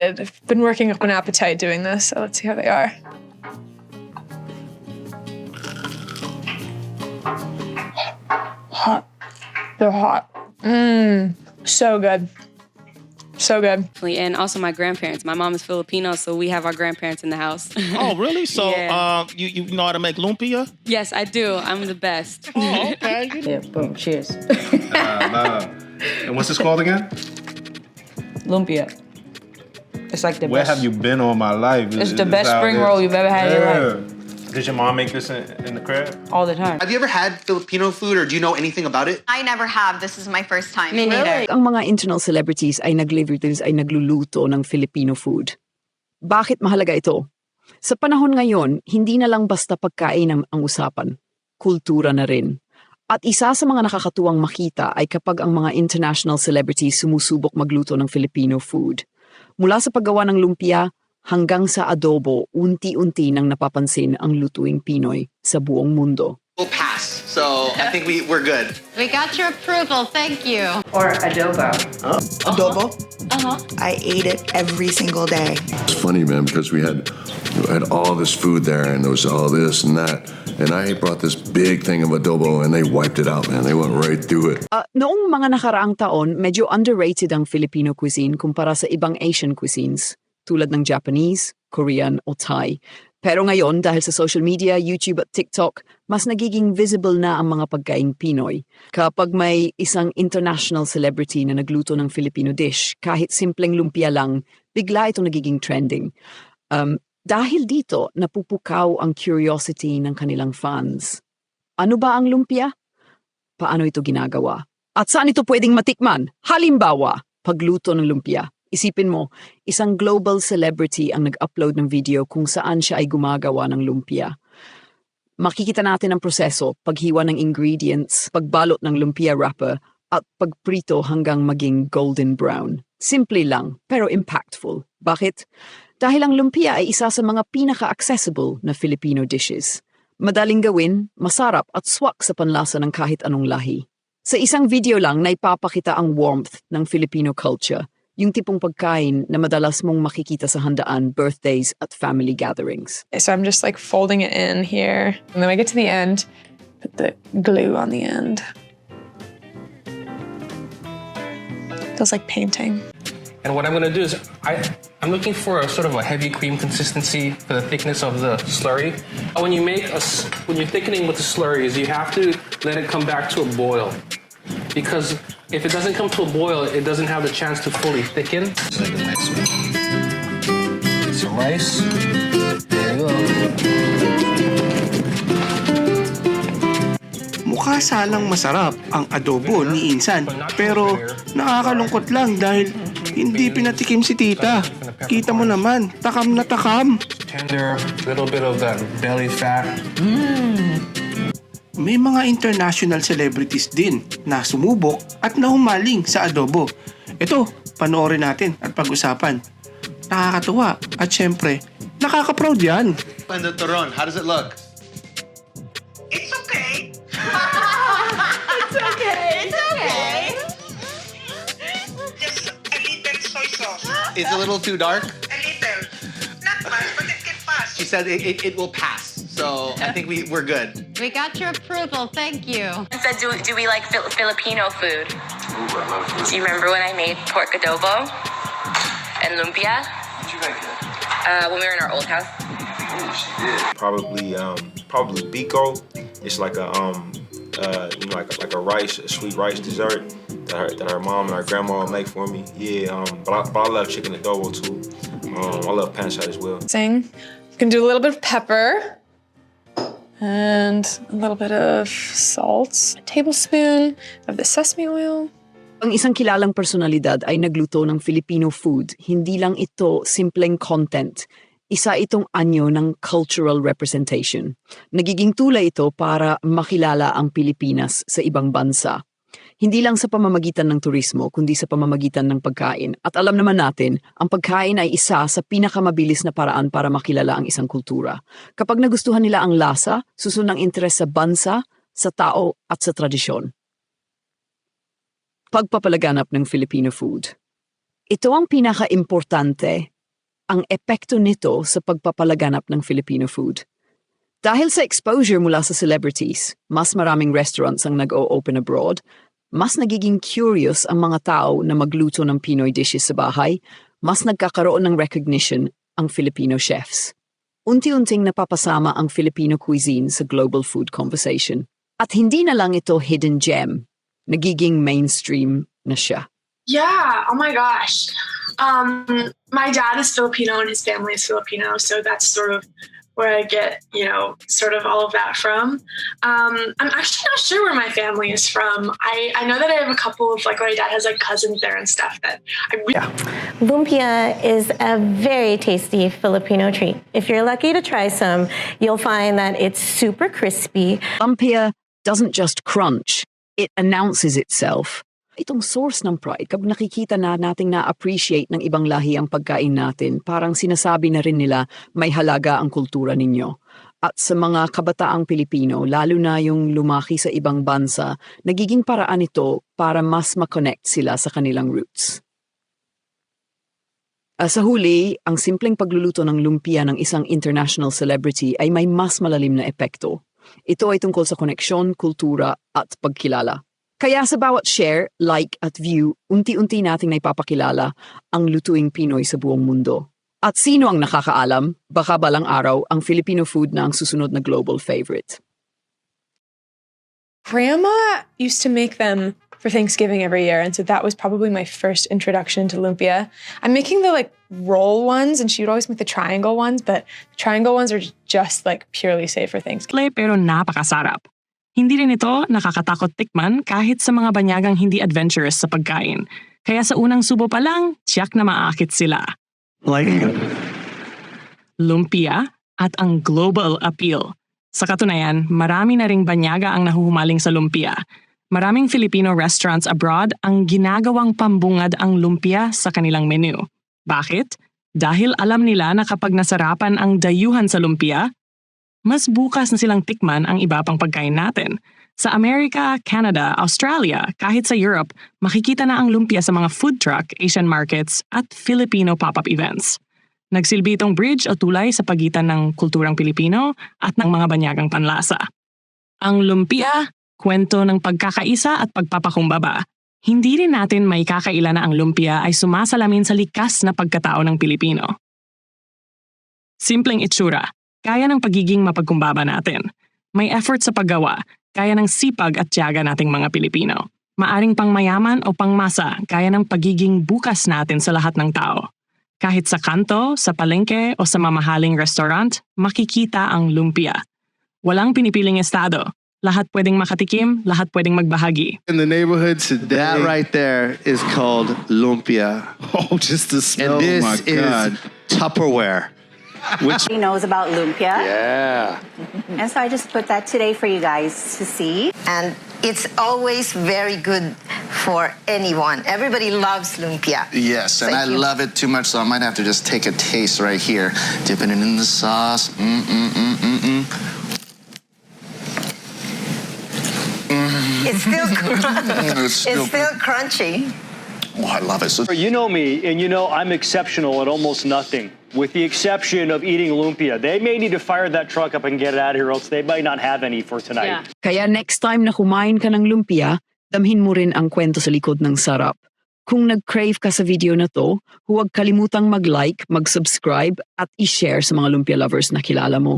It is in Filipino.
I've been working up an appetite doing this, so let's see how they are. Hot. They're hot. So good. So good. And also my grandparents. My mom is Filipino, so we have our grandparents in the house. Oh, really? So Yeah. you know how to make lumpia? Yes, I do. I'm the best. Oh, okay. Yeah, boom, cheers. And what's this called again? Lumpia. It's like the Where best. have you been all my life? It's the best spring roll you've ever had in your life. Does your mom make this in the crib? All the time. Have you ever had Filipino food or do you know anything about it? I never have. This is my first time. Me neither. Ang mga international celebrities ay naglilitis ay nagluluto ng Filipino food. Bakit mahalaga ito? Sa panahon ngayon, hindi na lang basta pagkain ang usapan. Kultura na rin. At isa sa mga nakakatuwang makita ay kapag ang mga international celebrities sumusubok magluto ng Filipino food. Mula sa paggawa ng lumpia hanggang sa adobo, unti-unti nang napapansin ang lutuing Pinoy sa buong mundo. We'll pass. So I think we're good. We got your approval. Thank you. Or adobo. Adobo? I ate it every single day. It's funny, man, because we had all this food there, and there was all this and that. And I brought this big thing of adobo, and they wiped it out, man. They went right through it. Noong mga nakaraang taon, medyo underrated ang Filipino cuisine kumpara sa ibang Asian cuisines, tulad ng Japanese, Korean o Thai. Pero ngayon, dahil sa social media, YouTube at TikTok, mas nagiging visible na ang mga pagkaing Pinoy. Kapag may isang international celebrity na nagluto ng Filipino dish, kahit simpleng lumpia lang, bigla ito nagiging trending. Dahil dito, napupukaw ang curiosity ng kanilang fans. Ano ba ang lumpia? Paano ito ginagawa? At saan ito pwedeng matikman? Halimbawa, pagluto ng lumpia. Isipin mo, isang global celebrity ang nag-upload ng video kung saan siya ay gumagawa ng lumpia. Makikita natin ang proseso, paghiwa ng ingredients, pagbalot ng lumpia wrapper, at pagprito hanggang maging golden brown. Simple lang, pero impactful. Bakit? Dahil ang lumpia ay isa sa mga pinaka-accessible na Filipino dishes. Madaling gawin, masarap at swak sa panlasa ng kahit anong lahi. Sa isang video lang na ipapakita ang warmth ng Filipino culture, yung tipong pagkain na madalas mong makikita sa handaan, birthdays at family gatherings. So I'm just like folding it in here. And then I get to the end, put the glue on the end. Feels like painting. And what I'm going to do is I'm looking for a sort of a heavy cream consistency for the thickness of the slurry. When you're thickening with the slurries, you have to let it come back to a boil. Because if it doesn't come to a boil, it doesn't have the chance to fully thicken. Some rice. There you go. Mukha salang masarap ang adobo ni Insan, pero nakakalungkot lang dahil hindi pinatikim si tita. Kita mo naman, takam na takam. Tender, little bit of that belly fat. May mga international celebrities din na sumubok at nahumaling sa adobo. Ito, panoorin natin at pag-usapan. Nakakatuwa at syempre, nakaka-proud yan. And the turon, how does it look? It's okay. It's okay. It's okay. Just a little soy sauce. It's a little too dark. A little. Not much, but it can pass. She said it will pass. So I think we're good. We got your approval. Thank you. Said, do we like Filipino food? Do you remember when I made pork adobo and lumpia? Did you make it? When we were in our old house. Probably Biko. It's like a like a sweet rice dessert that her mom and her grandma make for me. Yeah, but I love chicken adobo too. I love pancit as well. You can do a little bit of pepper and a little bit of salt, a tablespoon of the sesame oil. Ang isang kilalang personalidad ay nagluto ng Filipino food. Hindi lang ito simpleng content. Isa itong anyo ng cultural representation. Nagiging tulay ito para makilala ang Pilipinas sa ibang bansa. Hindi lang sa pamamagitan ng turismo, kundi sa pamamagitan ng pagkain. At alam naman natin, ang pagkain ay isa sa pinakamabilis na paraan para makilala ang isang kultura. Kapag nagustuhan nila ang lasa, susunod ang interes sa bansa, sa tao at sa tradisyon. Pagpapalaganap ng Filipino food. Ito ang pinaka-importante, ang epekto nito sa pagpapalaganap ng Filipino food. Dahil sa exposure mula sa celebrities, mas maraming restaurants ang nag-o-open abroad, mas nagiging curious ang mga tao na magluto ng Pinoy dishes sa bahay, mas nagkakaroon ng recognition ang Filipino chefs. Unti-unting napapasama ang Filipino cuisine sa global food conversation. At hindi na lang ito hidden gem, nagiging mainstream na siya. Yeah, oh my gosh. My dad is Filipino and his family is Filipino, so that's sort of where I get, sort of all of that from. I'm actually not sure where my family is from. I know that I have a couple of, my dad has, cousins there and stuff that Lumpia is a very tasty Filipino treat. If you're lucky to try some, you'll find that it's super crispy. Lumpia doesn't just crunch, it announces itself. Itong source ng pride, kapag nakikita na nating na-appreciate ng ibang lahi ang pagkain natin, parang sinasabi na rin nila may halaga ang kultura ninyo. At sa mga kabataang Pilipino, lalo na yung lumaki sa ibang bansa, nagiging paraan ito para mas makonect sila sa kanilang roots. Sa huli, ang simpleng pagluluto ng lumpia ng isang international celebrity ay may mas malalim na epekto. Ito ay tungkol sa koneksyon, kultura at pagkilala. Kaya sa bawat share, like at view, unti-unti nating naipapakilala ang lutuing Pinoy sa buong mundo. At sino ang nakakaalam, baka balang araw ang Filipino food na ang susunod na global favorite. Grandma used to make them for Thanksgiving every year, and so that was probably my first introduction to lumpia. I'm making the roll ones, and she would always make the triangle ones, but the triangle ones are just purely saved for Thanksgiving. Pero napakasarap. Hindi rin ito nakakatakot tikman kahit sa mga banyagang hindi adventurous sa pagkain. Kaya sa unang subo pa lang, tiyak na maakit sila. Lumpia at ang global appeal. Sa katunayan, marami na ring banyaga ang nahuhumaling sa lumpia. Maraming Filipino restaurants abroad ang ginagawang pambungad ang lumpia sa kanilang menu. Bakit? Dahil alam nila na kapag nasarapan ang dayuhan sa lumpia, mas bukas na silang tikman ang iba pang pagkain natin. Sa Amerika, Canada, Australia, kahit sa Europe, makikita na ang lumpia sa mga food truck, Asian markets, at Filipino pop-up events. Nagsilbi itong bridge o tulay sa pagitan ng kulturang Pilipino at ng mga banyagang panlasa. Ang lumpia, kwento ng pagkakaisa at pagpapakumbaba. Hindi rin natin may kakaila na ang lumpia ay sumasalamin sa likas na pagkatao ng Pilipino. Simpleng itsura. Kaya ng pagiging mapagkumbaba natin. May effort sa paggawa, kaya ng sipag at tiyaga nating mga Pilipino. Maaring pangmayaman o pangmasa, kaya ng pagiging bukas natin sa lahat ng tao. Kahit sa kanto, sa palengke o sa mamahaling restaurant, makikita ang lumpia. Walang pinipiling estado. Lahat pwedeng makatikim, lahat pwedeng magbahagi. In the neighborhood today, that right there is called lumpia. Oh, just the smell. And this oh my God. is Tupperware. Which he knows about lumpia. Yeah. And so I just put that today for you guys to see. And it's always very good for anyone. Everybody loves lumpia. Yes, and I love it too much, so I might have to just take a taste right here. Dipping it in the sauce. It's still still crunchy. Oh, I love it. You know me, and you know I'm exceptional at almost nothing. With the exception of eating lumpia. They may need to fire that truck up and get it out of here, else they might not have any for tonight. Yeah. Kaya next time na kumain ka ng lumpia, damhin mo rin ang kwento sa likod ng sarap. Kung nag-crave ka sa video na to, huwag kalimutang mag-like, mag-subscribe at i-share sa mga lumpia lovers na kilala mo.